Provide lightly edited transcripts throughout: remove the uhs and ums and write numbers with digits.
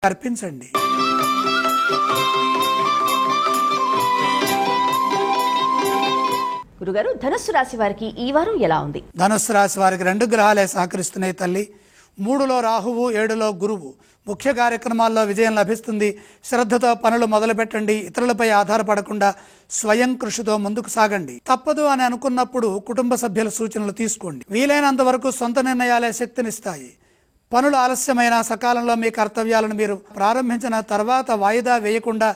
అర్పించండి. గురుగారు, ధనుస్సు రాశి వారికి ఈ వారం ఎలా ఉంది? ధనుస్సు రాశి వారికి 2 గ్రహాలే సహకరిస్తున్నాయి తల్లి. 3లో రాహువు, 7లో గురువు. ముఖ్య కార్యక్రమాల్లో విజయం లభిస్తుంది. శ్రద్ధతో పనులు మొదలు పెట్టండి. ఇతరులపై ఆధారపడకుండా స్వయం కృషితో ముందుకు సాగండి. తప్పదు అని అనుకున్నప్పుడు కుటుంబ సభ్యుల సూచనలు తీసుకోండి. వీలైనంత వరకు సొంత నిర్ణయాలే శక్తినిస్తాయి. పనులు ఆలస్యమైన సకాలంలో మీ కర్తవ్యాలను మీరు ప్రారంభించిన తర్వాత వాయిదా వేయకుండా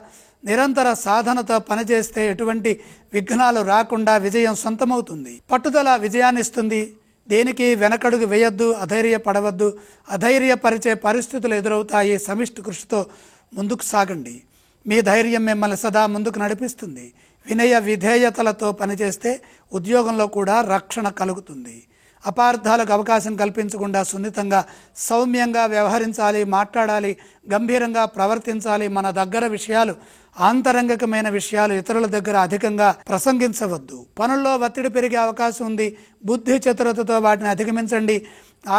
నిరంతర సాధనతో పనిచేస్తే ఎటువంటి విఘ్నాలు రాకుండా విజయం సొంతమవుతుంది. పట్టుదల విజయాన్ని ఇస్తుంది. దేనికి వెనకడుగు వేయొద్దు, అధైర్యపడవద్దు. అధైర్యపరిచే పరిస్థితులు ఎదురవుతాయి. సమిష్టి కృషితో ముందుకు సాగండి. మీ ధైర్యం మిమ్మల్ని సదా ముందుకు నడిపిస్తుంది. వినయ విధేయతలతో పనిచేస్తే ఉద్యోగంలో కూడా రక్షణ కలుగుతుంది. అపార్థాలకు అవకాశం కల్పించకుండా సున్నితంగా సౌమ్యంగా వ్యవహరించాలి, మాట్లాడాలి, గంభీరంగా ప్రవర్తించాలి. మన దగ్గర విషయాలు, ఆంతరంగికమైన విషయాలు ఇతరుల దగ్గర అధికంగా ప్రసంగించవద్దు. పనుల్లో ఒత్తిడి పెరిగే అవకాశం ఉంది. బుద్ధి చతురతతో వాటిని అధిగమించండి.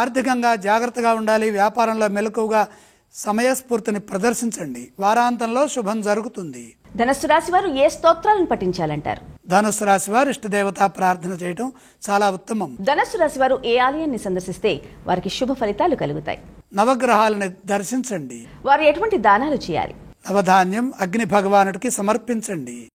ఆర్థికంగా జాగ్రత్తగా ఉండాలి. వ్యాపారంలో మెలకువగా సమయస్ఫూర్తిని ప్రదర్శించండి. వారాంతంలో శుభం జరుగుతుంది. ధనుస్సు రాశి వారు ఏ స్తోత్రాలను పఠించాలంటారు? ధనుస్సు రాశి వారు ఇష్టదేవతా ప్రార్థన చేయడం చాలా ఉత్తమం. ధనుస్సు రాశి వారు ఏ ఆలయాన్ని సందర్శిస్తే వారికి శుభ ఫలితాలు కలుగుతాయి? నవగ్రహాలను దర్శించండి. వారు ఎటువంటి దానాలు చేయాలి? నవధాన్యం అగ్ని భగవానుడికి సమర్పించండి.